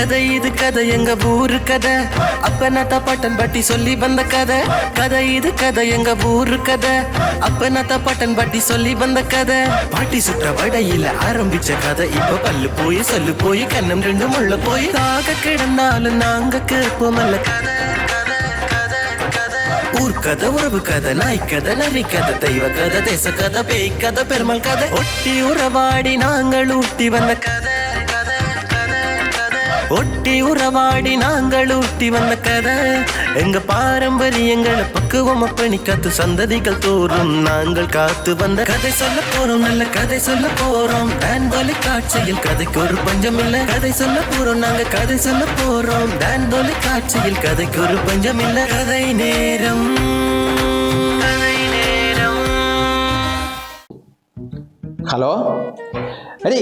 கதை இது கதை எங்க ஊரு கதை அப்பனாத்தா பாட்டன் பாட்டி சொல்லி வந்த கதை கதை இது கதை எங்க ஊரு கதை அப்பனாத்தா பாட்டன் பாட்டி சொல்லி வந்த கதை பாட்டி சுற்ற வடையில ஆரம்பிச்ச கதை இப்ப பல்லு போய் சொல்லு போய் கண்ணம் ரெண்டு முள்ள போய் தாக கிடந்தாலும் நாங்க கேட்போமல்ல கதை ஊர் கதை உறவு கதை நாய் கதை நரி கதை தெய்வ கதை தேச கதை பேய் கதை பெருமாள் கதை ஒட்டி உறவாடி நாங்கள் ஊட்டி வந்த கதை ஒட்டி உறவாடி நாங்கள் ஊட்டி வந்த கதை எங்க பாரம்பரியங்களை பக்குவமா பண்ணி காத்து சந்ததிகள் தோறும் நாங்கள் காத்து வந்த கதை சொல்ல போறோம் நல்ல கதை சொல்ல போறோம் டான் தொலைக்காட்சியில் கதைக்கு ஒரு பஞ்சம் இல்ல கதை சொல்ல போறோம் நாங்க கதை சொல்ல போறோம் டான் தொலைக்காட்சியில் கதைக்கு ஒரு பஞ்சம் இல்ல கதை நேரம் ஹலோ அடி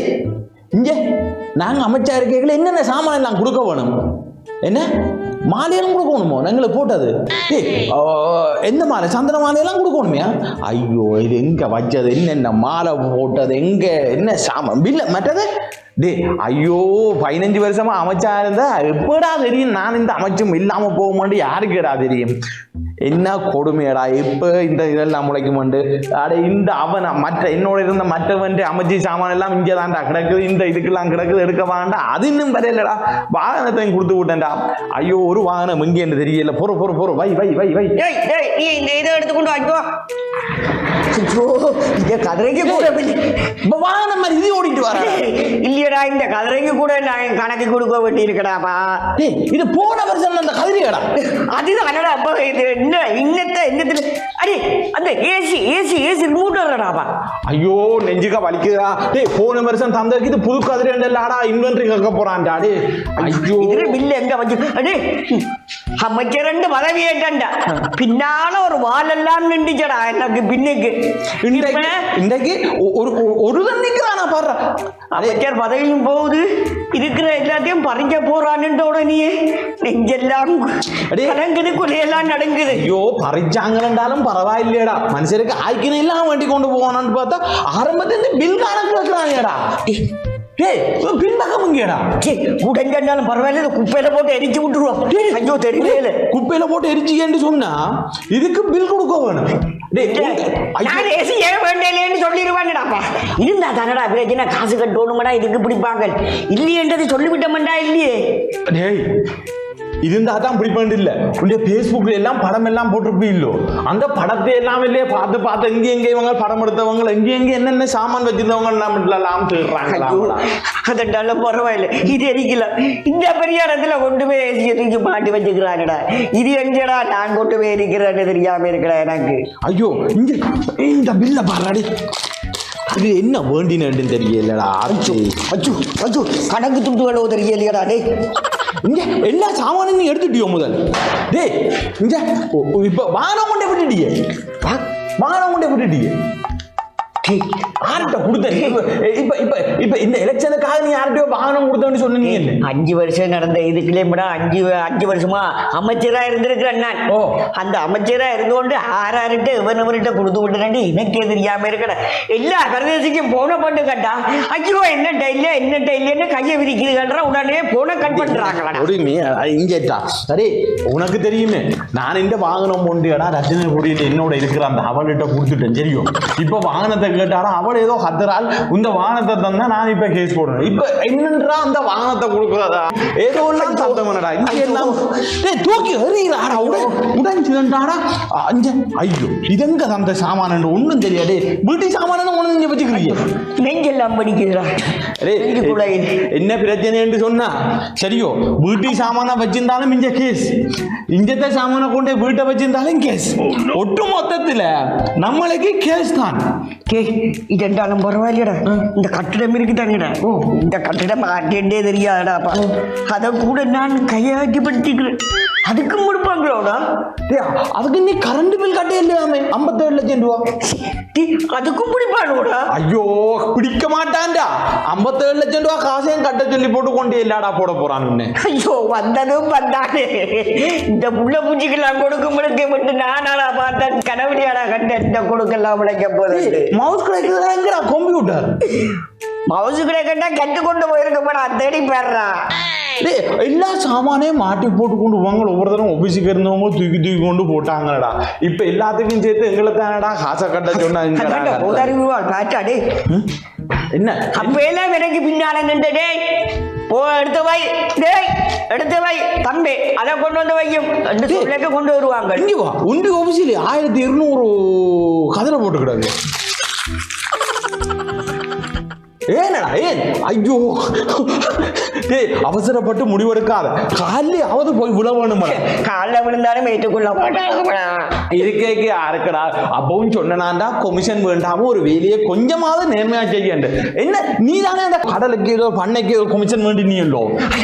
இங்கே நாங்கள் அமைச்சா இருக்கைகளை என்னென்ன சாமான் எல்லாம் கொடுக்க வேணும் என்ன மாலையெல்லாம் கொடுக்கணுமோ நாங்களை போட்டது எந்த மாலை சந்தன மாலையெல்லாம் கொடுக்கணுமையா ஐயோ இது எங்கே வச்சது என்னென்ன மாலை போட்டது எங்கே என்ன சாமான் பில்ல மற்றது ஐயோ 15 வருஷமா அமைச்சா இருந்தா எப்படா தெரியும் நான் இந்த அமைச்சும் இல்லாம போக மாட்டேன் யாருக்குடா தெரியும் என்ன கொடுமையடா இப்ப இந்த இதெல்லாம் முளைக்குமாண்டு அடே இந்த அவன் மற்ற என்னோட இருந்த மற்றவன் அமைச்சு சாமான் எல்லாம் இங்கே தான்டா கிடக்குது இந்த இதுக்கெல்லாம் கிடக்குது எடுக்க வேண்டா அது இன்னும் வரையிலடா வாகனத்தையும் கொடுத்து விட்டேன்டா ஐயோ ஒரு வாகனம் இங்கே என்று தெரியல பொறு வை நீ இந்த இதை எடுத்துக்கொண்டு வாங்கிக்கோ கதிரைக்கு கூட வாகனம் மாதிரி இது ஓடிட்டு வர இல்லையடா இந்த கதிரைக்கு கூட நான் கணக்கு கொடுக்க வேண்டி இருக்கடாப்பா இது போன வருஷம் அந்த கதிரையடா அதுதான் அப்ப இது என்ன இன்னத்துல அடி அந்த ஏசி ரிமோட் வரடாப்பா ஐயோ நெஞ்சுக்க வலிக்குதா போன வருஷம் தந்ததுக்கு இது புது கதிரை இல்லடா இன்வென்டரி கேட்க போறான்டா டே ஐயோ இது பில் எங்க வச்சு அடே அமைச்சர் ரெண்டு பதவி ஏட்டான்டா பின்னால ஒரு வாலெல்லாம் நின்றுச்சடா எனக்கு பின்னுக்கு இன்றைக்கு ஒரு தண்ணிக்குதானா பாடுற அமைச்சர் பதவியும் போகுது இருக்கிற எல்லாத்தையும் பறிக்க போறான்னு உடனே நெஞ்செல்லாம் கலங்குது குலையெல்லாம் நடங்குது ஐயோ பறிச்சாங்கன்றாலும் பரவாயில்லையடா மனுஷருக்கு ஆய்க்கின எல்லாம் வண்டி கொண்டு போவானான்னு பார்த்தா ஆரம்பத்திலிருந்து பில் கணக்கு வைக்கிறாங்கடா பின்பக்கமுங்கடா உடஞ்சாலும் பரவாயில்ல குப்பையில போட்டு எரிச்சு விட்டுருவோம் ஐயோ தெரியல குப்பையில போட்டு எரிச்சின்னு சொன்னா இதுக்கு பில் கொடுக்க வேணும் சொல்லிடுவாங்கடாப்பா இருந்தா தானடா பிரச்சனை காசு கட்டணுமாடா இதுக்கு பிடிப்பாங்க இல்லையன்றது சொல்லிவிட்டோம்டா இல்லையே இருந்தா தான் பிடிப்பாண்டு இல்ல உடைய பேஸ்புக்ல எல்லாம் படம் எல்லாம் போட்டிருப்பீங்களோ அந்த படத்தை எல்லாம் இல்லையே பார்த்து எங்க இவங்க படம் எடுத்தவங்க எங்க என்னென்ன சாமான் வச்சிருந்தவங்க எல்லாம் தேடுறாங்க அதனால பரவாயில்ல இது எரிக்கல இந்த பெரிய இடத்துல கொண்டு போய் தூக்கி மாட்டி வச்சுக்கிறாங்கடா இது எங்கடா நான் கொண்டு போய் இருக்கிறேன்னு தெரியாம இருக்கடா எனக்கு ஐயோ இந்த பில்ல பாராடி அது என்ன வேண்டினு தெரியலடா அச்சு கணக்கு துண்டுகளோ தெரியலையடா டே இங்க எல்லா சாமானையும் எடுத்துட்டியோ முதல் இங்க இப்ப வானம் கொண்டே விட்டுட்டியே யார்கிட்ட கொடுத்த இப்ப இப்ப இப்ப இந்த எலெக்ஷனுக்காக நீ யார்கிட்டயோ வாகனம் கொடுத்தோன்னு சொன்னீங்க 5 வருஷம் நடந்த இதுக்குள்ளேடா 5 வருஷமா அமைச்சரா இருந்திருக்கிறேன் நான் அந்த அமைச்சரா இருந்தோண்டு ஆறாருட்டு இவன்கிட்ட கொடுத்து விட்டுறாண்டி எனக்கு தெரியாம இருக்கட எல்லா பிரதேசிக்கும் போன பண்ணு கேட்டா ஐயோ என்னட்ட இல்லைன்னு கையை விரிக்கிறீங்கன்ற உடனே போன கட் பண்றாங்களா இங்கேட்டா சரி உனக்கு தெரியுமே நான் இந்த வாகனம் கொண்டுடா ரஜினி கூடிட்டு என்னோட இருக்கிற அந்த அவள்கிட்ட கொடுத்துட்டேன் தெரியும் இப்ப வாகனத்தை கேட்டாரா அவள் ஏதோ கத்துறாள் இந்த வாகனத்தை தந்தா நான் இப்ப கேஸ் போடுறேன் இப்ப என்னன்றா அந்த வாகனத்தை கொடுக்குறதா ஏதோ எல்லாம் தந்தவனடா இங்க எல்லாம் தூக்கி எறிகிறாடா உடஞ்சுதாடா ஐயோ இதெங்க தந்த சாமான் ஒண்ணும் தெரியாதே வீட்டு சாமான ஒண்ணு நீங்க வச்சுக்கிறீங்க நெஞ்செல்லாம் படிக்கிறா என்ன பிரச்சனை என்று சொன்னா சரியோ வீட்டு சாமான வச்சிருந்தாலும் இங்க கேஸ் இஞ்சத்தை சாமான கொண்டே வீட்டை வச்சிருந்தாலும் கேஸ் ஒட்டு மொத்தத்துல நம்மளுக்கு கேஸ் தான் இதென்றாலும் பரவாயில்லடா இந்த கட்டிடம் இருக்குதானேடா இந்த கட்டிடம் காட்டே தெரியாதாப்பா அதை கூட நான் கையாட்டி படுத்திக்கிறேன் அதுக்கு முடிப்பாங்களோடா அதுக்கு நீ கரண்ட் பில் கட்டே இல்லையாமே 57 லட்சம் ரூபா அதுக்கும் பிடிப்பானோடா ஐயோ பிடிக்க மாட்டான்டா 57 லட்சம் ரூபா காசையும் கட்ட சொல்லி போட்டு கொண்டே இல்லாடா போட போறான்னு ஐயோ வந்ததும் வந்தானே இந்த புள்ள பூச்சிக்கெல்லாம் கொடுக்கும் முழுக்க மட்டும் நானாடா பார்த்தேன் கனவுடியாடா கண்ட கொடுக்கலாம் முளைக்க போகுது மவுஸ் கிடைக்குதுடா கம்ப்யூட்டர் மவுஸ் கிடைக்கட்டா கட்டு கொண்டு போயிருக்க போடா தேடி போடுறான் டேய் எல்லா சாமானையும் மாட்டி போட்டு கொண்டு வாங்க ஒவ்வொரு தடவை ஆபீஸுக்கு இருந்தவங்க தூக்கி கொண்டு போட்டாங்கடா இப்ப எல்லாத்துக்கும் சேர்த்து எங்களை தானடா காசை கட்ட சொன்னாங்க என்ன அப்ப எல்லாம் எனக்கு பின்னால நின்று டேய் போ எடுத்து வை டேய் எடுத்து வை தம்பி அதை கொண்டு வந்து வையும் என்று சொல்லிட்டு கொண்டு வருவாங்க இங்க வா உண்டி ஆபீஸில் 1200 கதிரை போட்டுக்கிடாது ஏனடா ஏன் ஐயோ டேய் அவசரப்பட்டு முடிவெடுக்காத காலையாவது போய் விழ வேணுமா காலில் விழுந்தாலும் ஏற்றுக்கொள்ள மாட்டாங்க இருக்கே யாருக்கடா அப்பவும் சொன்னாண்டா கொமிஷன் வேண்டாம ஒரு வேலையை கொஞ்சமாவது நேர்மையா செய்யண்டு என்ன நீ தானே அந்த கடலுக்கு ஏதோ பண்ணைக்கு ஏதோ கொமிஷன் வேண்டி நீயல்லோ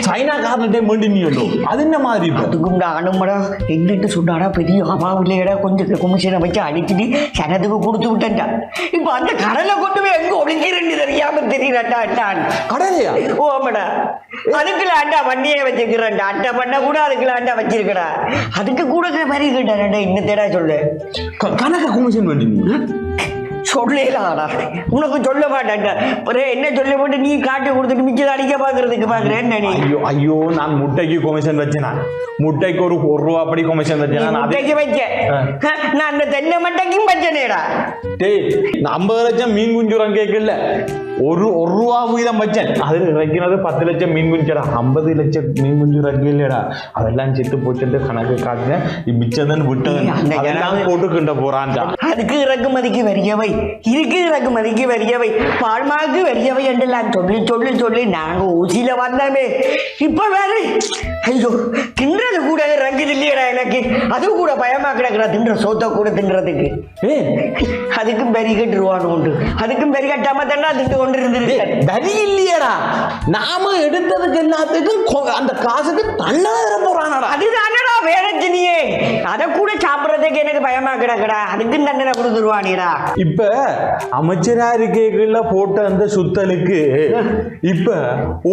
சைனா காரன்ட்டே வேண்டி நீயல்லோ அது என்ன மாதிரி அதுக்கும் அனுமடா என்னட்டு சொன்னாடா பெரிய அம்மாவில்லையடா கொஞ்சம் கொமிஷனை வச்சு அடிச்சுட்டு சனத்துக்கு கொடுத்து விட்டேன்டா இப்ப அந்த கடலை கொண்டு போய் எங்க ஒளிஞ்சிருந்து தெரியாம தெரியலடா கடலையா ஓமடா அதுக்குள்ள அண்டா வண்டியை வச்சிருக்கிறேன்டா அட்டை பண்ண கூட அதுக்குள்ள அண்டா வச்சிருக்கடா அதுக்கு கூட மாதிரி கேட்டாடா இன்னத்தேடா சொல்லு கணக்க கொமிஷன் வேண்டி சொல்லலாடா உனக்கு சொல்ல மாட்டேன்டா என்ன சொல்ல போட்டு நீ காட்டி கொடுத்துட்டு மிச்சம் அடிக்க பாக்குறதுக்கு பாக்குறேன் ஐயோ ஐயோ நான் முட்டைக்கு கொமிஷன் வச்சேனா முட்டைக்கு ஒரு ரூபா அப்படி கொமிஷன் வச்சேன் முட்டைக்கு வச்சேன் நான் அந்த தென்னை மட்டைக்கும் வச்சனேடா டேய் 50 லட்சம் மீன் குஞ்சுரம் கேட்கல ஒரு ரூபா வீதம் வச்சேன் அது இறக்கினது 10 லட்சம் மீன் குஞ்சடா 50 லட்சம் மீன் குஞ்சு இறக்கலையடா அதெல்லாம் செத்து போச்சுட்டு கணக்கு காட்டுறேன் மிச்சம் விட்டு போட்டு கிண்ட போறான்டா அதுக்கு இறக்குமதிக்கு வரியவை இருக்கு இறக்குமதிக்கு வரியவை பால்மாவுக்கு வரியவை என்றெல்லாம் சொல்லி நாங்க ஊசியில வந்தோமே இப்ப வேற ஐயோ தின்றது கூட இறங்குது இல்லையடா எனக்கு அது கூட பயமா கிடக்குறா தின்ற சோத்த கூட தின்றதுக்கு அதுக்கும் பெரிய கட்டுருவானு உண்டு அதுக்கும் பெரிய கட்டாம தானே திண்டு கொண்டு இருந்திருக்கு வரி இல்லையடா நாம எடுத்ததுக்கு எல்லாத்துக்கும் அந்த காசுக்கு தண்ணாதிர போறானடா அதுதானடா வேறச்சினியே அதை கூட சாப்பிடறதுக்கு எனக்கு பயமா கிடக்குடா அதுக்கும் தண்டனை கொடுத்துருவானேடா இப்ப அமைச்சரா இருக்கைகள்ல போட்ட அந்த சுத்தலுக்கு இப்ப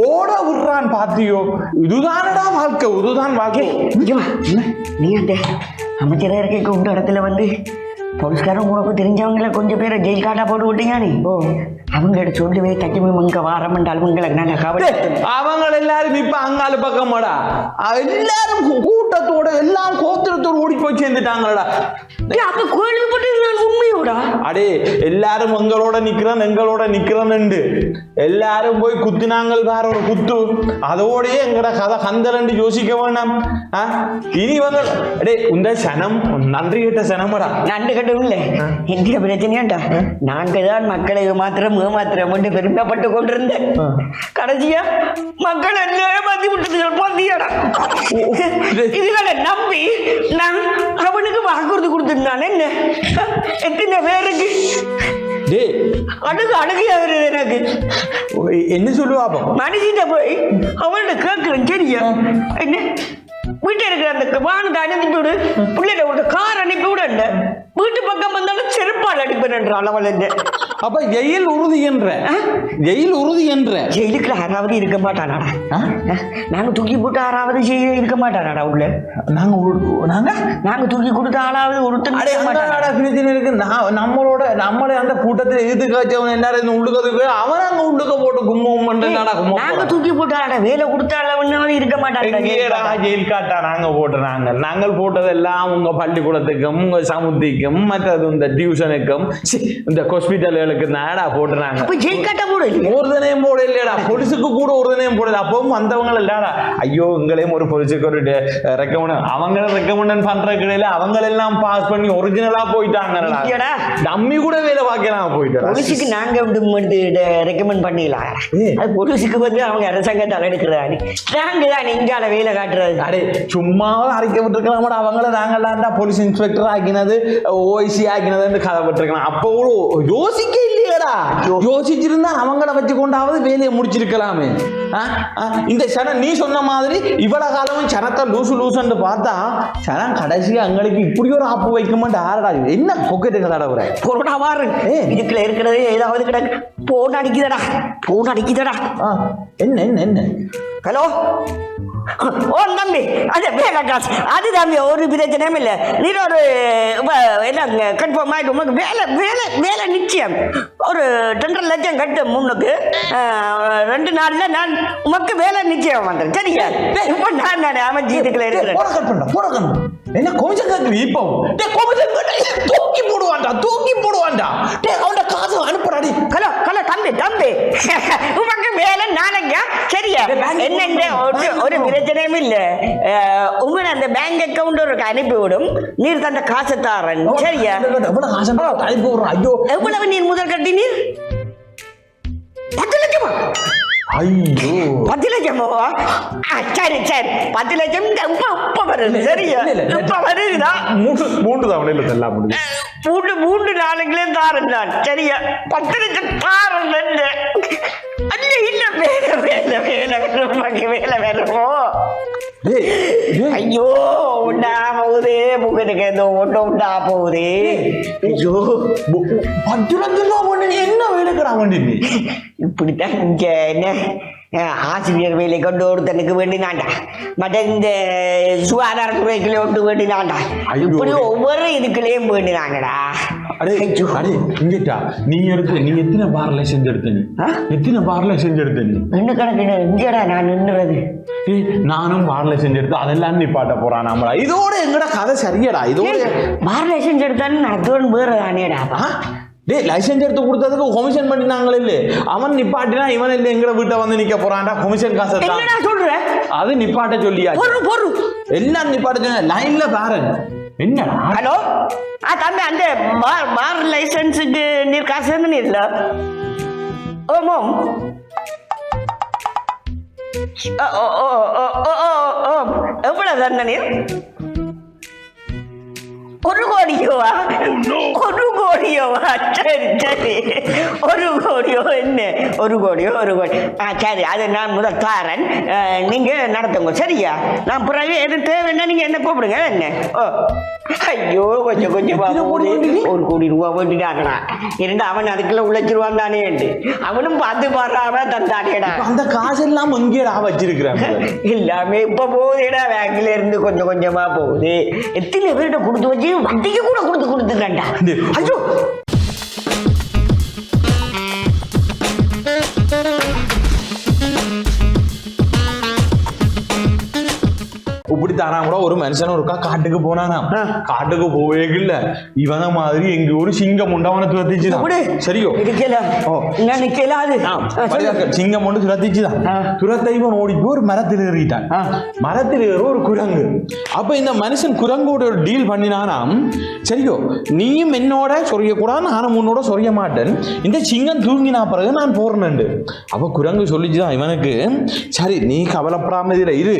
ஓட விடுறான் பாத்தியோ இதுதானடா வாழ்க்கை இதுதான் வாழ்க்கை நீ அந்த அமைச்சரா இருக்கைக்கு உண்ட இடத்துல வந்து போலீஸ்காரன் உனக்கு தெரிஞ்சவங்கள கொஞ்சம் பேரை ஜெயில் காட்டா போட்டு விட்டீங்க நீ அவங்கள சொல்லி போய் தட்டி போய் மங்க வாரம்ன்றால் உங்களுக்கு நாங்கள் கவலை அவங்க எல்லாரும் இப்ப அங்கால பக்கமாடா எல்லாரும் கூட்டத்தோட எல்லாம் கோத்திரத்தோடு ஓடி போய் சேர்ந்துட்டாங்கடா அப்ப கோயிலுக்கு போட்டு உண்மையோடா அடே எல்லாரும் எங்களோட நிக்கிறேன்னு எல்லாரும் போய் குத்துனாங்கள் வேற ஒரு குத்து அதோடய எங்கட கதை கந்தரண்டு யோசிக்க வேண்டாம் இனி வந்து அடே உந்த சனம் நன்றி கேட்ட சனமடா நன்றி கட்டும் இல்லை என்கிற பிரச்சனையாண்டா நாங்க தான் மக்களை ஏமாத்திரம் பெருமைப்பட்டு கொண்டிருந்தேன் கடைசியா மக்கள் எல்லாம் மாத்தி விட்டதுகள் பாத்தியாடா இதுகளை நம்பி நான் அவனுக்கு வாக்குறுதி கொடுத்திருந்தானே என்ன எத்தனை பேருக்கு அணுகு வருது எனக்கு என்ன சொல்லுவா மனுஷிட்ட போய் அவன்கிட்ட கேட்கிறேன் சரியா என்ன வீட்டில் இருக்கிற அந்த வாகனத்தை அனுப்பி விடு பிள்ளைட ஒரு கார் அனுப்பி விட வீட்டு பக்கம் வந்தாலும் செருப்பால் அடிப்பேன் அளவல் அப்ப ஜெயில் உறுதி என்ற ஜெயிலுக்குள்ள யாராவது இருக்க மாட்டானாடா நாங்க தூக்கி போட்டு யாராவது இருக்க மாட்டானாடா உள்ள நாங்க தூக்கி கொடுத்த ஆளாவது ஒருத்தன் இருக்கு நம்மளோட அந்த கூட்டத்தில் எதிர்த்து காய்ச்சவன் எல்லாரும் உள்ளுக்கு அவன் அங்க உள்ளுக்க போட்டு கும்பம் பண்றாடா நாங்க தூக்கி போட்டாடா வேலை கொடுத்த அளவுன்னு இருக்க மாட்டாங்க ஜெயில் காட்டா நாங்க போட்டுறாங்க நாங்கள் போட்டதெல்லாம் உங்க பள்ளிக்கூடத்துக்கும் உங்க சமுத்திக்கும் மற்றது இந்த டியூஷனுக்கும் இந்த ஹாஸ்பிட்டல்களுக்கு நாடா போட்டுறாங்க ஒருதனையும் போட இல்லையடா போலீஸுக்கு கூட ஒருதனையும் போடல அப்பவும் வந்தவங்க இல்லடா ஐயோ எங்களையும் ஒரு போலீஸுக்கு ஒரு ரெக்கமெண்ட் பண்ற கிடையில அவங்க எல்லாம் பாஸ் பண்ணி ஒரிஜினலா போயிட்டாங்கடா டம்மி கூட வேலை பார்க்கலாம் போயிட்டு போலீஸுக்கு நாங்க ரெக்கமெண்ட் பண்ணிடலாம் அது போலீஸுக்கு வந்து அவங்க அரசாங்கத்தால் எடுக்கிறாரு நாங்க தான் இங்கால வேலை காட்டுறது அடே சும்மா அரைக்கப்பட்டிருக்கலாம் அவங்கள நாங்களாண்டா போலீஸ் இன்ஸ்பெக்டர் ஆக்கினது ஓஐசி ஆக்கினதுன்னு கதைப்பட்டிருக்கலாம் அப்போ யோசிக்க இல்லையடா யோசிச்சிருந்தா அவங்கள வச்சு கொண்டாவது வேலையை முடிச்சிருக்கலாமே இந்த சனம் நீ சொன்ன மாதிரி இவ்வளவு காலமும் சனத்தை லூசுன்னு பார்த்தா சனம் கடைசியா அங்களுக்கு இப்படி ஒரு ஆப்பு வைக்க மாட்டேன் ஆறடா என்ன பொக்கெட்டு கதாடா ஒரு கொரோனா வாரு இதுக்குள்ள இருக்கிறது ஏதாவது கிடக்கு போன் அடிக்குதடா என்ன ஹலோ ஓ தம்பி அது வேலை காசு அது தம்பி ஒரு பிரச்சனையும் இல்லை நீர் ஒரு எல்லாம் கன்ஃபார்ம் ஆகிட்டு உனக்கு வேலை வேலை வேலை நிச்சயம் ஒரு 2.5 லட்சம் கட்டு முன்னுக்கு 2 நாள்ல நான் உமக்கு வேலை நிச்சயம் வந்தேன் சரியா இப்போ நான் அமைச்சு இதுக்குள்ள இருக்கிறேன் என்ன கொஞ்சம் கேட்குது இப்போ தூக்கி போடுவான்டா அவன்ட காசு அனுப்புறாடி ஹலோ ஹலோ தம்பி தம்பி உமக்கு வேலை நாளைக்கா சரியா என்ன ஒரு பிரச்சனையும் இல்ல உங்களை அந்த பேங்க் அக்கவுண்ட் ஒரு அனுப்பி விடும் நீர் தந்த காசை தாரன் சரியா எவ்வளவு காசு அனுப்பி விடுறோம் ஐயோ எவ்வளவு நீர் முதல் கட்டி நீர் 10 லட்சமா ஐயோ 10 லட்சமா சரி சரி 10 லட்சம் இப்ப வருது சரியா இப்ப வருதுதா மூன்று தவணையில எல்லாம் முடியும் மூன்று நாளுங்களே தாரன் நான் சரியா 10 லட்சம் தாரன் அல்ல இல்ல வேலை வேலை வேலை வேலை வேலைமோ ஐயோ உண்டா போகுதே முகனுக்கு ஏதோ ஒன்று உண்டா போகுதே ஐயோ 10 லட்சம் என்ன வேலைக்கிறா வண்டி இப்படித்தான் இங்க என்ன ஆசிரியர் வேலை கொண்டு ஒருத்தனுக்கு வேண்டினாண்டா மற்ற இந்த சுகாதாரத்துறைக்குள்ளே ஒன்று வேண்டினாண்டா இப்படி ஒவ்வொரு இதுக்குள்ளேயும் வேண்டினாங்கடா நீங்க எத்தனை பார்ல செஞ்செடுத்த என்ன கணக்கு இங்கடா நான் நின்றுறது நானும் பார்ல செஞ்செடுத்து அதெல்லாம் நீ பாட்ட போறான் நம்மளா இதோட எங்கடா கதை சரியடா இதோட பார்ல செஞ்செடுத்தான்னு அதோடு வேறு தானேடா லைசன்ஸ் எடுத்து கொடுத்ததுக்கு கமிஷன் பண்ணினாங்களே இல்ல அவன் நிப்பாட்டினா இவன் இல்ல எங்கட வீட்டை வந்து நிக்க போறான்டா கமிஷன் காசு சொல்றேன் அது நிப்பாட்ட சொல்லியா எல்லாம் நிப்பாட்ட சொன்ன லைன்ல பாருங்க என்ன ஹலோ தம்பி அந்த பார் லைசன்ஸுக்கு நீர் காசு வந்து நீர்ல ஓமோம் எவ்வளவு தண்ண நீர் 1 கோடியோவா 1 கோடியோவா சரி சரி 1 கோடியோ என்ன 1 கோடியோ 1 கோடி சரி அது நான் முதல் தாரன் நீங்க நடத்துங்க சரியா நான் பிறகு எது தேவைன்னா நீங்க என்ன கூப்பிடுங்க என்ன ஓ ஐயோ கொஞ்சம் கொஞ்சமா 1 கோடி ரூபா வேண்டிட்டாங்கடா இரண்டு அவன் அதுக்குள்ள உழைச்சிருவான் தானே அவனும் பார்த்து பாடுறாம தந்தானேடா அந்த காசு எல்லாம் எங்கேடா வச்சிருக்கிறான் எல்லாமே இப்ப போகுதுடா பேங்க்ல இருந்து கொஞ்சம் கொஞ்சமா போகுது எத்தனை பேர்கிட்ட கொடுத்து வச்சு வட்டிக்கு கூட கொடுத்துட்டாண்டா ஐயோ இப்படித்தானா கூட ஒரு மனுஷன் ஒருக்கா காட்டுக்கு போனானா காட்டுக்கு போவே இல்ல இவன மாதிரி எங்க ஒரு சிங்கம் உண்டு அவனை துரத்திச்சுதான் சரியோ சிங்கம் ஒன்று துரத்திச்சுதான் துரத்தை இவன் ஓடி போய் ஒரு மரத்தில் ஏறிட்டான் மரத்தில் ஏற ஒரு குரங்கு அப்ப இந்த மனுஷன் குரங்கோட ஒரு டீல் பண்ணினானாம் சரியோ நீயும் என்னோட சொரியக்கூடாது நானும் உன்னோட சொரிய மாட்டேன் இந்த சிங்கம் தூங்கினா பிறகு நான் போறேன் அப்ப குரங்கு சொல்லிச்சுதான் இவனுக்கு சரி நீ கவலைப்படாம இதுல இரு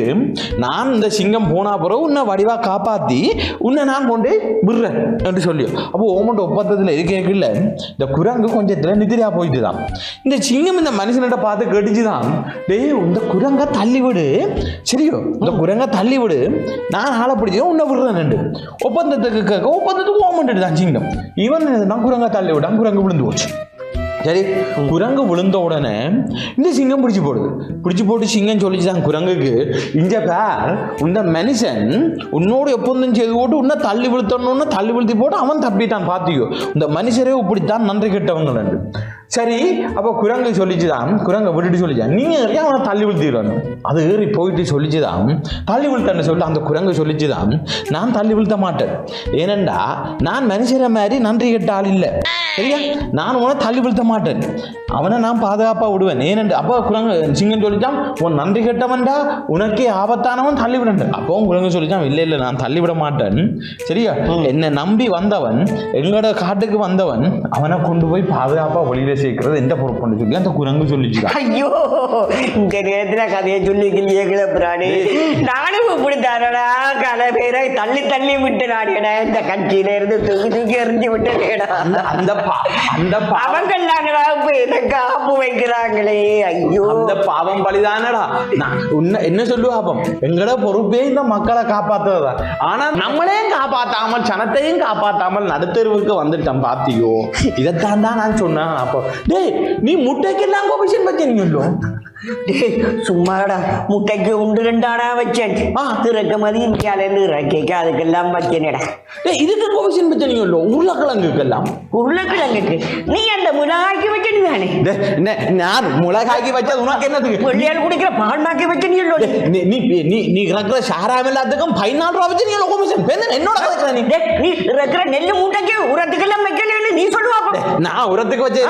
நான் இந்த சிங்கம் போனா பிறகு உன்னை வடிவா காப்பாத்தி உன்னை நான் கொண்டு விடுறேன் என்று சொல்லி அப்போ ஓமண்ட ஒப்பந்தத்தில் இருக்கல இந்த குரங்கு கொஞ்சத்துல நிதிரியா போயிட்டுதான் இந்த சிங்கம் இந்த மனுஷனிட்ட பார்த்து கேட்டுச்சுதான் டேய் இந்த குரங்க தள்ளி விடு சரியோ இந்த குரங்க தள்ளி விடு நான் ஆளை பிடிச்சி உன்னை விடுறேன் ஒப்பந்தத்துக்கு கேட்க ஒப்பந்தத்துக்கு ஓமண்டு தான் சிங்கம் இவன் நான் குரங்க தள்ளி விடான் குரங்கு விழுந்து போச்சு சரி குரங்கு விழுந்த உடனே இந்த சிங்கம் பிடிச்சு போட்டு சிங்கம் சொல்லிச்சுதான் குரங்குக்கு இங்க பேர் இந்த மனுஷன் உன்னோட எப்பொழுதும் செய்து போட்டு உன்னை தள்ளி விழுத்தணும்னு தள்ளி விழுத்தி போட்டு அவன் தப்பிட்டான் பாத்தியோ இந்த மனுஷரே இப்படித்தான் நன்றி கெட்டவங்க சரி அப்போ குரங்கு சொல்லிச்சுதான் குரங்கை விட்டுட்டு சொல்லிச்சான் நீங்க அவனை தள்ளி விழுத்திடுவானு அது ஏறி போயிட்டு சொல்லிச்சுதான் தள்ளி விழுத்தன்னு சொல்லி அந்த குரங்கு சொல்லிச்சுதான் நான் தள்ளி விழுத்த மாட்டேன் ஏனண்டா நான் மனுஷரை மாதிரி நன்றி கெட்ட ஆள் இல்லை சரியா நான் உன தள்ளி விழுத்த மாட்டேன் அவனை நான் பாதுகாப்பா விடுவேன் ஏனென்று அப்போ குரங்கு சிங்கம் சொல்லிச்சான் உன் நன்றி கெட்டவன்டா உனக்கே ஆபத்தானவன் தள்ளி விடணும் அப்பவும் குரங்கு சொல்லிச்சான் இல்லை நான் தள்ளி விட மாட்டேன் சரியா என்னை நம்பி வந்தவன் எங்களோட காட்டுக்கு வந்தவன் அவனை கொண்டு போய் பாதுகாப்பா வழியில சேர்க்கிறது எந்த பொறுப்பு சொல்லி அந்த குரங்கு சொல்லிச்சுதான் ஐயோ இந்த நேரத்துல கதையை சொல்லிக்கிறியே கிளப்புறானே நானும் இப்படி தரடா கலை பேரை தள்ளி தள்ளி விட்டு நாடியடா இந்த கட்சியில இருந்து தூக்கி எறிஞ்சு விட்டுடா அந்த அவங்களாங்கடா இப்ப எனக்கு ஆப்பு வைக்கிறாங்களே ஐயோ அந்த பாவம் பலிதானடா என்ன சொல்லுவாப்பம் எங்கட பொறுப்பே இந்த மக்களை காப்பாத்துறதா ஆனா நம்மளே காப்பாத்தாமல் சனத்தையும் காப்பாத்தாமல் நடுத்தருவுக்கு வந்துட்டோம் பாத்தியோ இதைத்தான் தான் நான் சொன்னேன் அப்போ டேய் நீ முட்டைக்கெல்லாம் கோபிஷன் பத்தி நீங்க சும்மாடா முட்டைக்கு உண்டு ரெண்டாடா வச்சேன் இறக்குமதி இந்தியாவிலேருந்து இறக்கிக்க அதுக்கெல்லாம் வச்சேனடா. இதுக்கு கொமிஷன் பச்சை நீங்க இல்லை உருளைக்கிழங்குக்கெல்லாம். உருளைக்கிழங்குக்கு நீ அந்த மிளகாய்க்கு வச்சனி தானே? நான் மிளகாய்க்கு வச்சது உனக்கு என்னதுக்கு? வெள்ளையால் குடிக்கிற பால்மாக்கி வச்சனி இல்லை. நீ இருக்கிற ஷாராம் எல்லாத்துக்கும் 14 ரூபா வச்சு நீ கொமிஷன் என்னோட கதைக்கிற நீ இருக்கிற நெல்லு மூட்டைக்கு உரத்துக்கெல்லாம் வைக்கலன்னு நீ சொல்லுவா. நான் உரத்துக்கு வச்சு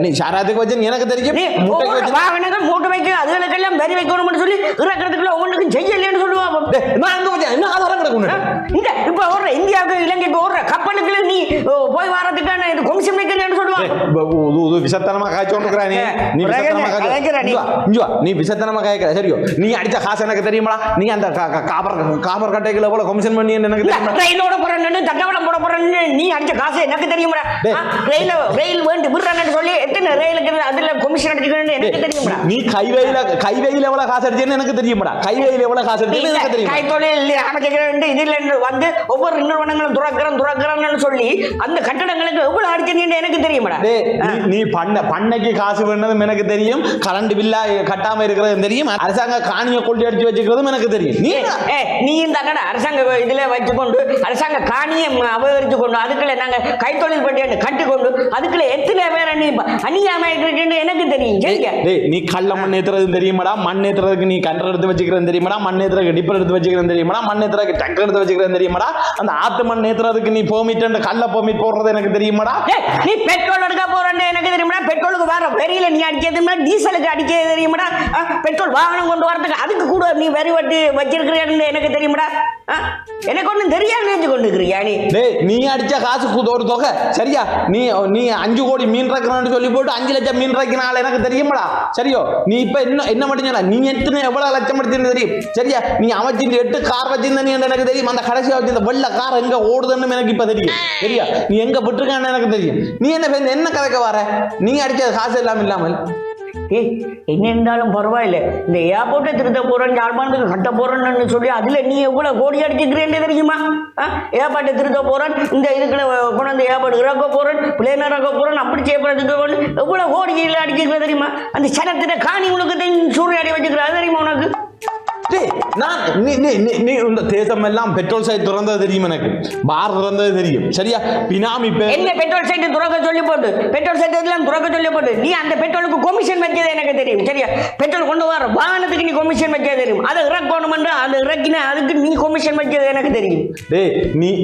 நீ ஷாராத்துக்கு வச்சு எனக்கு தெரியும். வாகனங்கள் மூட்டை வைக்க அதுகளுக்கெல்லாம் வரி வைக்கணும்னு சொல்லி இறக்கிறதுக்குள்ள ஒவ்வொன்றுக்கும் செய்யலன்னு சொல்லுவா. நான் எங்க வச்சேன் என்ன ஆதாரம் கிடக்கும்? இந்த இப்ப ஓடுற இந்தியாவுக்கு இலங்கைக்கு ஓடுற கப்பலுக்கு நீ போய் வரதுக்கான இது கொமிஷன் வைக்கலன்னு சொல்லுவா. விசத்தனமா காய்ச்சோன்னுக்குறா நீ விசத்தனமா காய்க்கிற சரியோ? நீ அடிச்ச காசு எனக்கு தெரியுமா? நீ அந்த காப்பர் கட்டைகளை போல கொமிஷன் பண்ணி எனக்கு தெரியும். ரயிலோட போறேன்னு தட்டவடம் போட போறேன்னு நீ அடிச்ச காசு எனக்கு தெரியுமா? ரயில் வேண்டு விடுறான்னு சொல்லி எத்தனை ரயிலுக்கு அதுல கொமிஷன் அடிச்சுக்கணும்னு எனக்கு தெரியுமா? நீ கைவேயில எவ்வளவு காசு அடிச்சேன்னு எனக்கு தெரியுமா? கைவேயில எவ்வளவு காசு அடிச்சேன்னு எனக்கு தெரியும். கைத்தொழில் அமைச்சிக்கிறேன் இதுல வந்து ஒவ்வொரு நிறுவனங்களும் துறக்கிறேன்னு சொல்லி அந்த கட்டடங்களுக்கு எவ்வளவு அடிச்சேன்னு எனக்கு தெரியுமாடா? நீ பண்ணைக்கு காசு வேணதும் எனக்கு தெரியும். கரண்ட் பில்லா கட்டாம இருக்கிறதும் தெரியும். அரசாங்க காணியை கொள்ளி அடிச்சு வச்சுக்கிறதும் எனக்கு தெரியும். நீ இந்த அரசாங்க இதுல வச்சுக்கொண்டு அரசாங்க காணியை அபகரிச்சு கொண்டு அதுக்குள்ள நாங்க கைத்தொழில் பட்டியல் கட்டிக்கொண்டு அதுக்குள்ள எத்தனை பேரை நீ அநியாயமா இருக்குன்னு எனக்கு தெரியும். சரிங்க நீ கள்ள மண் ஏத்துறது தெரியுமாடா? மண் ஏத்துறதுக்கு நீ கண்டர் எடுத்து வச்சுக்கிறது தெரியுமாடா? மண் ஏத்துறதுக்கு டிப்பர் எடுத்து வச்சுக்கிறது தெரியுமாடா? மண் ஏத்துறதுக்கு டக்கர் எடுத்து வச்சுக்கிறது தெரியுமாடா? அந்த ஆத்து மண் ஏத்துறதுக்கு நீ பெர்மிட் கள்ள பெர்மிட் போடுறது எனக்கு தெரியுமாடா? நீ பெட்ரோல் எடுக்க போறேன்னு எனக்கு தெரியுமாடா? பெட்ரோலுக்கு வேற வெறியில நீ அடிக்கிறது டீசலுக்கு அடிக்கிறது தெரியுமாடா? பெட்ரோல் வாகனம் கொண்டு வரதுக்கு அதுக்கு கூட நீ வெறி வட்டி வச்சிருக்கிறேன்னு எனக்கு தெரியுமாடா? எனக்கு ஒன்றும் தெரியாது நினைச்சு கொண்டு இருக்கிறியா நீ அடிச்ச காசுக்கு ஒரு தொகை சரியா? நீ 5 கோடி மீன் இறக்கணும்னு சொல்லி போட்டு 5 லட்சம் மீன் இறக்கினால எனக்கு தெரியுமாடா? சரியோ? நீ இப்ப என்ன மட்டும் நீ எத்தனை எவ்வளவு லட்சம் எடுத்துன்னு தெரியும் சரியா? நீ அமைச்சிட்டு 8 கார் வச்சிருந்த எனக்கு தெரியும். அந்த கடைசியா வச்சிருந்த வெள்ள கார் எங்க ஓடுதுன்னு எனக்கு இப்ப தெரியும் சரியா? நீ எங்க விட்டுருக்கான்னு எனக்கு தெரியும். நீ என்ன கதைக்க வர? நீ அடிச்ச காசு இல்லாமல் என்ன இருந்தாலும் பரவாயில்ல. இந்த ஏர்போர்ட்டை திருத்த போறேன் யாழ்ப்பாணத்துக்கு கட்ட போறேன்னு சொல்லி அதுல நீ எவ்வளவு கோடி அடிச்சுக்கிறேன்னு தெரியுமா? ஏர்போர்ட்டை திருத்த போறேன் இந்த இதுக்குள்ள கொண்டு வந்து ஏர்போர்ட் இறக்க போறேன் பிளேன் இறக்க போறேன் அப்படி செய்யப்படுறதுக்கு எவ்வளவு கோடிகள் அடிச்சுக்கிற தெரியுமா? அந்த சனத்தின காணி உனக்கு சூறையாடி வச்சுக்கிற அது தெரியுமா உனக்கு? தேசம் எல்லாம் பெட்ரோல் சைட் திறந்தது தெரியும். எனக்கு பார் திறந்தது தெரியும் சரியா? பினாமி என்ன பெட்ரோல் சைட் துறக்க சொல்லி போட்டு பெட்ரோல் சைட் எல்லாம் துறக்க சொல்லி போட்டு நீ அந்த பெட்ரோலுக்கு கொமிஷன் வைக்கிறது எனக்கு தெரியும் சரியா? பெட்ரோல் கொண்டு வர வாகனத்துக்கு நீ கொமிஷன் வைக்கிறது தெரியும். அதை இறக்கணும் அதை இறக்கின அதுக்கு நீ கொமிஷன் வைக்கிறது எனக்கு தெரியும்.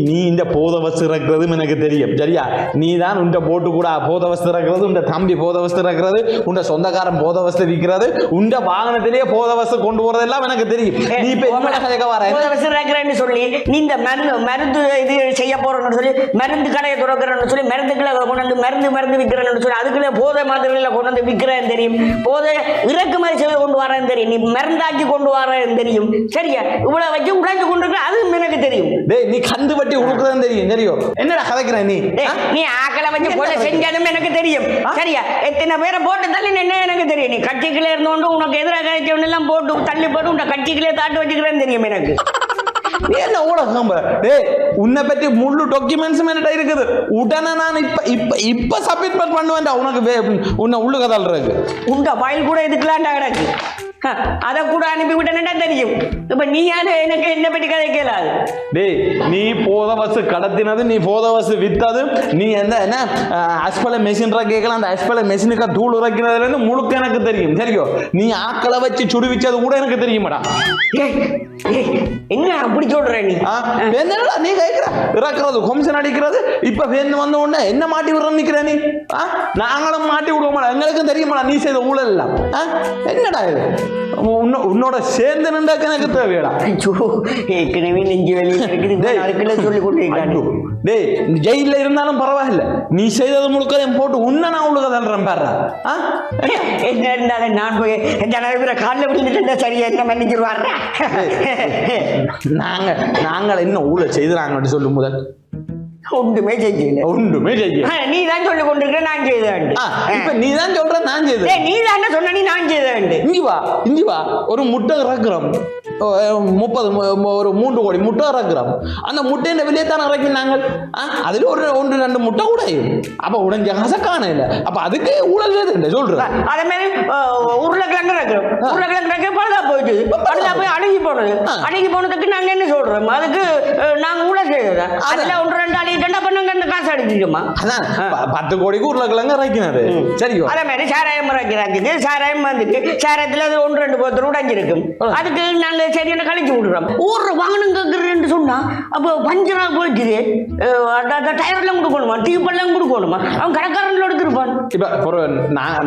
நீ இந்த போத வஸ்து இறக்குறதும் எனக்கு தெரியும் சரியா? நீ தான் உண்ட போட்டு கூட போத வஸ்து இறக்குறது, உண்ட தம்பி போத வஸ்து இறக்குறது, உண்ட சொந்தக்காரன் போத வஸ்து விற்கிறது, உண்ட வாகனத்திலேயே போத வஸ்து கொண்டு போறதெல்லாம் எனக்கு தெரியும். நீ இப்ப சொல்லி நீ இந்த மருந்து இது செய்ய போறேன்னு சொல்லி மருந்து கடையை துறக்கிறேன்னு சொல்லி மருந்துக்களை கொண்டு வந்து மருந்து விற்கிறேன்னு சொல்லி அதுக்குள்ள போதை மாதிரில கொண்டு வந்து விற்கிறேன் தெரியும். போதை இறக்குமதி செய்து கொண்டு வரேன்னு தெரியும். நீ மருந்தாக்கி கொண்டு வரேன்னு தெரியும் சரியா? இவ்வளவு வச்சு உடைஞ்சு கொண்டு இருக்க அது எனக்கு தெரியும். நீ கண்டு வட்டி உடுக்குறதுன்னு தெரியும் சரியோ? என்னடா கதைக்கிற நீ ஆக்களை வச்சு போல செஞ்சதும் எனக்கு தெரியும் சரியா? எத்தனை பேரை போட்டு தள்ளி என்ன எனக்கு தெரியும். நீ கட்சிக்குள்ள இருந்தோண்டு உனக்கு எதிராக எல்லாம் போட்டு தள்ளி போட்டு உன்னை கட்சிக்குள்ளே தாட்டு வச்சுக்கிறேன்னு தெரியும் எனக்கு. என்ன ஊடகம் உன்னை பற்றி முழு டாக்குமெண்ட்ஸும் என்கிட்ட இருக்குது. உடனே நான் இப்ப சப்மிட் பண்ணுவேன்டா உனக்கு உன்னை உள்ளு கதால் இருக்கு. உண்ட ஃபைல் கூட இதுக்கலாண்டா கிடக்கு. அதை கூட அனுப்பி விட்டேன்னா தெரியும். இப்ப நீ யாரு எனக்கு என்ன பற்றி கதை கேளாது. நீ போத வசு கடத்தினது, நீ போத வசு வித்தது, நீ என்ன அஸ்பல மெஷின் கேட்கலாம். அந்த அஸ்பல மெஷினுக்கு தூள் உரைக்கிறதுல இருந்து முழுக்க எனக்கு தெரியும் சரியோ? நீ ஆக்களை வச்சு சுடுவிச்சது கூட எனக்கு தெரியுமாடா? என்ன அப்படி சொல்ற நீ? என்னடா நீ கேட்கிற இறக்குறது கொமிஷன் அடிக்கிறது இப்ப வேந்து வந்த உடனே என்ன மாட்டி விடுற நிக்கிற நீ? நாங்களும் மாட்டி விடுவோம். எங்களுக்கும் தெரியுமாடா நீ செய்த ஊழல் எல்லாம். என்னடா இது? உன்னோட சேர்ந்து நின்றாக்க எனக்கு தேவையடா. ஏற்கனவே நெஞ்சு வெளியில் இருக்குது சொல்லி கொண்டு ஜெயில இருந்தாலும் பரவாயில்ல. நீ செய்தது முழுக்க போட்டு உன்ன நான் உள்ள தள்ளுறேன் பாரு. என்ன இருந்தாலும் நான் போய் காலில் விழுந்துட்டு சரியா என்ன மன்னிச்சிருவாரு. நாங்கள் என்ன ஊழல் செய்தாங்கன்னு சொல்லும் முதல் ஒன்றுமே செய்யல. ஒன்றுமே செய்ய. நீ தான் சொல்லி கொண்டிருக்க நான் செய்தேன். இப்ப நீ தான் சொல்ற நான் செய்தேன். நீ தான் சொன்ன நீ நான் செய்தேன். இஞ்சி வா ஒரு முட்டை இறக்குறோம் 30 ஒரு 3 கோடி முட்டை இறக்குறோம். அந்த முட்டையின் வெளியே தான் இறக்கினாங்க. அதுல ஒரு 1-2 முட்டை உடையும். அப்ப உடைஞ்ச காசை காண இல்லை. அப்ப அதுக்கு ஊழல் சொல்றேன். அதே மாதிரி உருளைக்கிழங்கு இறக்குறோம். உருளைக்கிழங்கு இறக்க பழுதா போயிட்டு பழுதா போய் அழுகி போனது. அழுகி போனதுக்கு நாங்க என்ன சொல்றோம்? அதுக்கு நாங்க ஊழல் செய்யறோம். அதுல 1-2 அழுகிட்டா பண்ணுங்க அந்த காசு அடிச்சிட்டோமா? அதான் 10 கோடிக்கு உருளைக்கிழங்கு இறக்கினாரு. சரியோ? அதே மாதிரி சாராயம் இறக்கிறாங்க. சாராயம் வந்துட்டு சாராயத்துல 1-2 போத்தர் உடைஞ்சிருக்கும். அதுக்கு நாங்க சரியான கழிச்சு விடுறோம். ஊர்ல வாங்கணுங்கிறேன்னு சொன்னா அப்போ பஞ்சரா போயிட்டு டயர்லாம் கொடுக்கணுமா, டியூப்லாம் கொடுக்கணுமா? அவன் கடைக்காரங்களோட எடுத்துருப்பான். இப்ப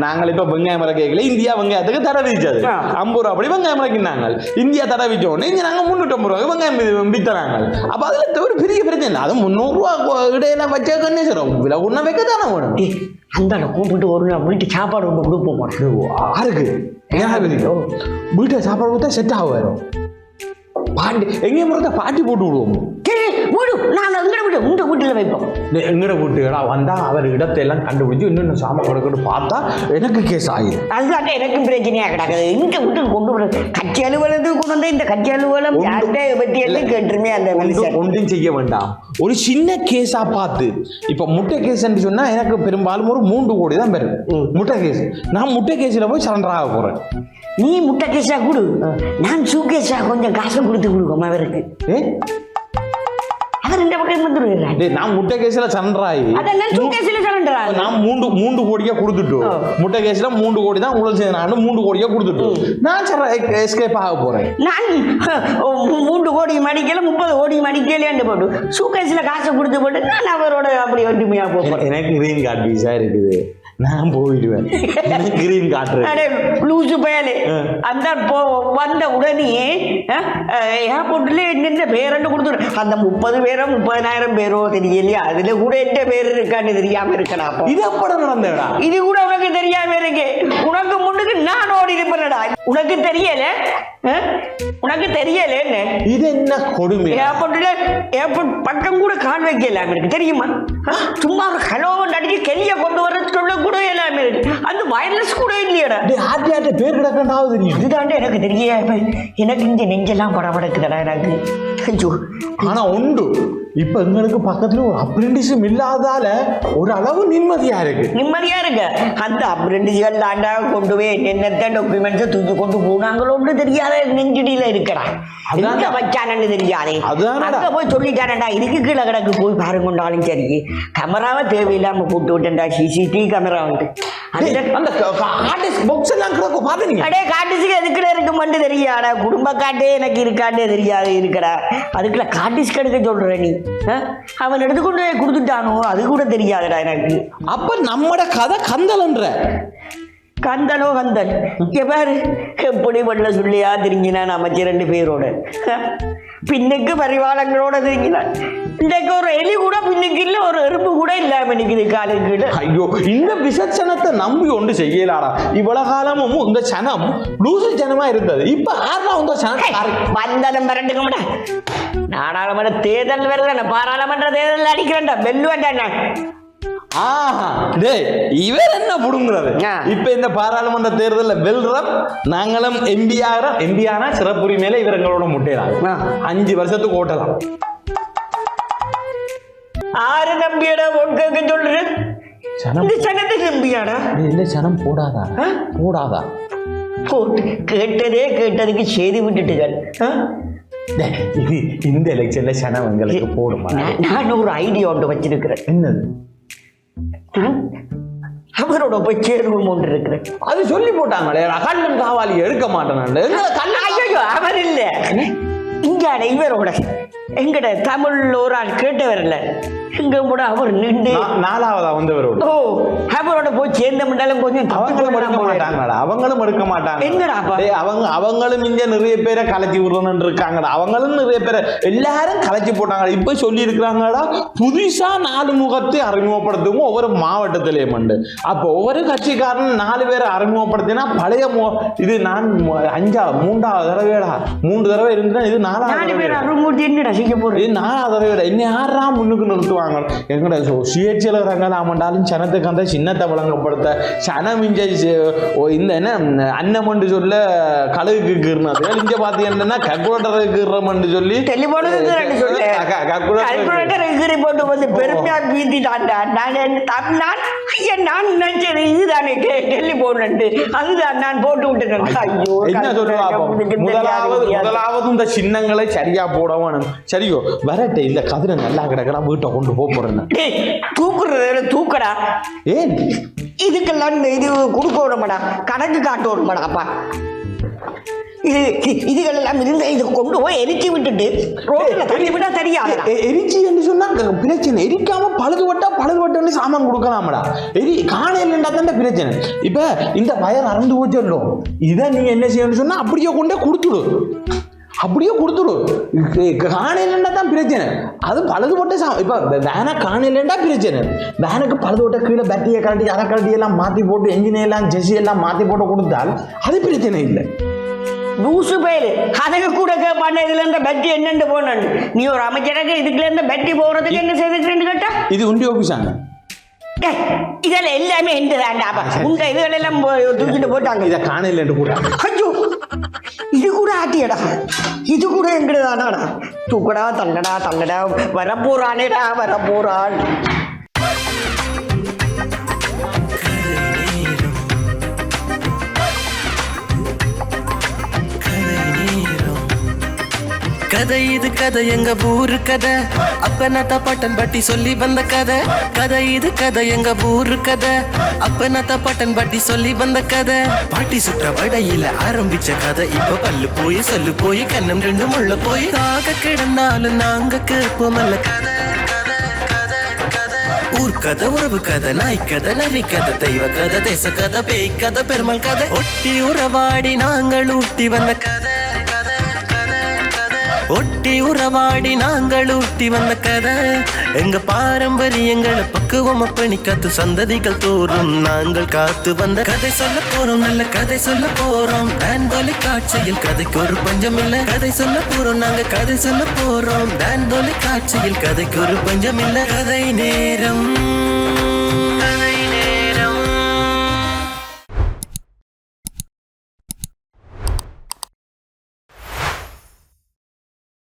நாங்கள் இப்ப வெங்காயம் இறக்கல இந்தியா வெங்காயத்துக்கு தடை விதிச்சது 50 ரூபா அப்படி வெங்காயம் இறக்கினாங்க. இந்தியா தடை விதிச்சோடனே இங்க நாங்க 350 ரூபாய் வெங்காயம் வித்தறாங்க. அப்ப அதுல ஒரு பெரிய பிரச்சனை இல்லை. அது 300 ரூபா இடையில வச்சா கண்ணேசரம் விலை ஒண்ணா வைக்கத்தானே வேணும். அந்த கூப்பிட்டு ஒரு வீட்டு சாப்பாடு ஒன்று கொடுப்போம். யாருக்கு வீட்டை சாப்பாடு கொடுத்தா செட் ஆகும். பாண்டி எங்கேயும் முறை பாட்டி போட்டு விடுவோம். வீடு நாங்கள் எங்கட வீடு உங்க வீட்டில் வைப்போம். எங்கட வீட்டுகளா வந்தா அவர் இடத்தை எல்லாம் கண்டுபிடிச்சு இன்னும் சாமான் கொடுக்கணும் பார்த்தா எனக்கு கேஸ் ஆகிடும். அதுதான் எனக்கும் பிரச்சனையா கிடக்குது. இங்க வீட்டுக்கு கொண்டு வர கட்சி அலுவலகத்துக்கு கொண்டு வந்து இந்த கட்சி அலுவலகம் பற்றி எல்லாம் கேட்டுருமே. அந்த ஒன்றும் செய்ய வேண்டாம். ஒரு சின்ன கேஸா பார்த்து இப்ப முட்டை கேஸ் சொன்னா எனக்கு பெரும்பாலும் ஒரு 3 கோடி தான் பெறும் முட்டை கேஸ். நான் முட்டை கேஸ்ல போய் சரண்டர் ஆக போறேன். நீ முட்டை கேஸா கொடு, நான் சூக்கேஸா கொஞ்சம் காசு கொடுத்து கொடுக்கும் அவருக்கு. அவர் இந்த பக்கம் வந்துருவாரு. நான் முட்டை கேஸ்ல சரண்டர் ஆகி நான் 3 கோடியா கொடுத்துட்டு முட்டை கேஸ்ல 3 கோடி தான் ஊழல் செய்ய 3 கோடியா கொடுத்துட்டு நான் எஸ்கேப் ஆக போறேன். நான் 3 கோடி மடிக்கல 30 கோடி மடிக்கலையாண்டு போட்டு சூக்கேஸ்ல காசை கொடுத்து போட்டு நான் அவரோட அப்படி ஒற்றுமையா போறேன். எனக்கு கிரீன் கார்டு விசா இருக்குது, நான் போயிடுவேன். கிரீன் காட்டுறேன் லூசு பயலே. அந்த வந்த உடனே ஏர்போர்ட்ல என்னென்ன பேரண்டு கொடுத்துரு. அந்த 30 பேரோ 30,000 பேரோ தெரியலையா, அதுல கூட என்ன பேர் இருக்கான்னு தெரியாம இருக்கடா. இது அப்படி நடந்தடா. இது கூட உனக்கு தெரியாம இருக்கு. உனக்கு முன்னுக்கு நான் ஓடி இருப்பேன்டா. உனக்கு தெரியல, உனக்கு தெரியல. இது என்ன கொடுமை? ஏர்போர்ட் பக்கம் கூட கால் வைக்கலாம் இருக்கு தெரியுமா? சும்மா ஒரு ஹலோவன் அடிச்சு கெளிய கொண்டு வர சொல்ல கூட எல்லாமே இருக்கு. அந்த வயர்லெஸ் கூட இல்லையடா. ஆட்டியாட்ட பேர் கிடக்கண்டாவது தெரியும். இதுதாண்டே எனக்கு தெரியாது. எனக்கு இந்த நெஞ்செல்லாம் படபடக்குதடா எனக்கு. ஆனா உண்டு இப்ப எங்களுக்கு பக்கத்துல ஒரு அப்ரெண்டிஸும் இல்லாதால ஒரு அளவு நிம்மதியா இருக்கு. அந்த அப்ரெண்டிஸ்கள் தாண்டா கொண்டு போய் என்னென்ன டாக்குமெண்ட்ஸை தூக்கி கொண்டு போனாங்களோன்னு தெரியாத நெஞ்சடியில இருக்கடா. எங்க வச்சானு தெரியாதே. அங்க போய் சொல்லிட்டானடா இதுக்கு கீழே கிடக்கு போய் பாருங்கொண்டாலும் சரி. கேமராவை தேவையில்லாம போட்டு விட்டேன்டா, சிசிடிவி கேமரா வந்து. அந்த பாக்ஸ் எல்லாம் கிடக்கும் பாத்துங்க. அடே காட்டிஸ்க்கு எதுக்குள்ள இருக்குமென்னு தெரியாடா. குடும்ப காட்டே எனக்கு இருக்காண்டே தெரியாது இருக்கடா. அதுக்குள்ள காட்டிஸ்க்கு எடுக்க சொல்ற நீ. அவன் எடுத்துக்கொண்டு கொடுத்துட்டானோ அது கூட தெரியாதுடா எனக்கு. அப்ப நம்மட கதை கந்தல்ன்ற கந்தனோ கந்தன் பாரு எப்படி பண்ண சொல்லியா தெரிஞ்சினான் அமைச்சர் 2 பேரோட. பின்னுக்கு பரிவாளங்களோட தெரிஞ்சினான். இன்றைக்கு ஒரு எலி கூட பின்னுக்கு இல்ல, ஒரு எறும்பு கூட இல்லாம நிக்குது காலுக்கு. ஐயோ இந்த விசச்சனத்தை நம்பி ஒன்று செய்யலாடா. இவ்வளவு காலமும் இந்த சனம் லூசு ஜனமா இருந்தது. இப்ப ஆறா உங்க சனம் வந்தனம் மிரண்டுக்க மாட்டா. நாடாளுமன்ற தேர்தல் வருது, பாராளுமன்ற தேர்தல் அடிக்கிறேன்டா பெல்லு வேண்டாண்ணா. இவர் என்ன புடுங்குறது? இப்ப இந்த பாராளுமன்ற தேர்தலில் வெல்றோம், நாங்களும் எம்பி ஆகிறோம். எம்பி ஆனா சிறப்புரிமையில இவர் எங்களோட முட்டையலாம் 5 வருஷத்துக்கு ஓட்டலாம். ஆறு நம்பியடா ஓட்டு சொல்ற சனத்துக்கு நம்பியாடா. இந்த சனம் போடாதா போடாதா கேட்டதுக்கு செய்தி விட்டுட்டுகள். இது இந்த எலெக்ஷன்ல சனம் எங்களுக்கு போடுமா? நான் ஒரு ஐடியா ஒன்று வச்சிருக்கிறேன். என்னது? அவரோட போய் சேருவோம் ஒன்று இருக்கிறேன். அது சொல்லி போட்டாங்களே கண்ணன் காவாலி எடுக்க மாட்டேன். அவர் இல்ல இங்காட இவரோட எங்கட தமிழ் ஒரு ஆள் கேட்டவர் இல்ல இங்க கூட அவர் நின்று 4ஆவதா வந்தவரோட. ஓ அவரோட போய் சேர்ந்த முன்னாலும் கொஞ்சம் அவங்களும் எடுக்க மாட்டாங்கடா. அவங்களும் எடுக்க மாட்டாங்க. எங்கடா அவங்களும் இங்க நிறைய பேரை கலைச்சி விடுறன்னு இருக்காங்கடா. அவங்களும் நிறைய பேரை எல்லாரும் கலைச்சி போட்டாங்க. இப்ப சொல்லி இருக்கிறாங்கடா புதுசா 4 முகத்தை அறிமுகப்படுத்துவோம் ஒவ்வொரு மாவட்டத்திலேயும் உண்டு. அப்போ ஒவ்வொரு கட்சிக்காரன் 4 பேரை அறிமுகப்படுத்தினா பழைய இது நான் 3ஆவது தடவைடா 3 தடவை இருந்தா இது 4ஆவது. பேர் அருமூர்த்தி என்னடா செய்ய போறேன்? இது நான் அதை விட என்ன யாரா முன்னுக்கு நிறுத்துவாங்க எங்கட சுயேட்சையில் ரங்கலாமண்டாலும் சனத்துக்கு அந்த சின்னத்தை வழங்கப்படுத்த சனம் இந்த என்ன அன்னமண்டு சொல்ல கழுகுக்கு கீர்னது இங்க பாத்தீங்கன்னா கல்குலேட்டருக்கு கீறமண்டு சொல்லி டெலிபோனுக்கு சொல்லு கல்குலேட்டருக்கு போட்டு வந்து பெருமையா பீத்திட்டான்டா. நான் நினைச்சது இதுதானே டெலிபோன் அதுதான் நான் போட்டு விட்டுட்டேன். ஐயோ என்ன சொல்லுவா முதலாவது இந்த சின்னங்களை சரியா போடணும். சரியோ வரட்டே இல்ல கதிர நல்லா கிடக்கடா வீட்டை கொண்டு போறேன். தூக்குறது தூக்கடா. ஏன் இதுக்கெல்லாம் இது கொடுக்க விடமாடா, கணக்கு காட்ட விடமாடாப்பா. இதுகளெல்லாம் இருந்த இதை கொண்டு போய் எரிச்சு விட்டுட்டு ரோட்ல தள்ளி விட்டா தெரியாது. எரிச்சு என்று சொன்னா பிரச்சனை, எரிக்காம பழுதுபட்டு சாமான் கொடுக்கலாமடா. காணையில்டா தான் பிரச்சனை. இப்ப இந்த வயர் அறந்து போச்சோ இதை நீங்க என்ன செய்யணும்னு சொன்னா அப்படியே கொண்டே கொடுத்துடு, அப்படியே கொடுத்துடு. காணையிலண்டா தான் பிரச்சனை. அது பழுதுபட்ட இப்ப வேனை காணையிலண்டா பிரச்சனை. வேனுக்கு பழுதுபட்ட கீழே பேட்டரியை கழட்டி அதை கழட்டி எல்லாம் மாத்தி போட்டு என்ஜினை எல்லாம் ஜெசி எல்லாம் மாத்தி போட்டு கொடுத்தால் அது பிரச்சனை இல்லை. நூசு பேரு அதுக்கு கூட கேட்பாண்ட இதுல இருந்த பேட்டரி என்னன்னு போன நீ ஒரு அமைச்சராக இதுக்குள்ள இருந்த பேட்டரி போறதுக்கு என்ன செய்துக்கிறேன்னு கேட்டா இது உண்டி ஆபீஸாங்க. இதெல்லாம் எல்லாமே எந்ததாண்டாப்பா உங்க இதுகளெல்லாம் தூக்கிட்டு போட்டாங்க. இதை காணையில் கூட ஐயோ இது கூட ஆட்டியடா, இது கூட எங்கடாடா தூக்கடா தள்ளடா வரப்போறானேடா வரப்போறான். கதை இது கதை எங்க ஊரு கதை, அப்பனத்த பட்டன் பட்டி சொல்லி வந்த கதை. கதை இது கதை எங்க ஊரு கதை, அப்பனத்த பட்டன் பட்டி சொல்லி வந்த கதை. பாட்டி சுற்ற வடையில ஆரம்பிச்ச கதை இப்ப பல்லு போய் சொல்லு போய் கண்ணம் ரெண்டு முள்ள போய் தாக கிடந்தாலும் நாங்க கேட்போமல்ல கதை. ஊர் கதை உறவு கதை நாய் கதை நரி கதை தெய்வ கதை தேச கதை பேய் கதை பெருமாள் கதை. ஒட்டி உறவாடி நாங்கள் ஊட்டி வந்த கதை, ஒட்டி உறவாடி நாங்கள் ஊட்டி வந்த கதை. எங்க பாரம்பரியங்களை பக்குவமா பண்ணி காத்து சந்ததிகள் தோறும் நாங்கள் காத்து வந்த கதை சொல்ல போறோம், நல்ல கதை சொல்ல போறோம். டான் தொலைக்காட்சியில் கதைக்கு ஒரு பஞ்சம் இல்ல, கதை சொல்ல போறோம் நாங்க கதை சொல்ல போறோம். டான் தொலைக்காட்சியில் கதைக்கு ஒரு பஞ்சம் இல்ல. கதை நேரம்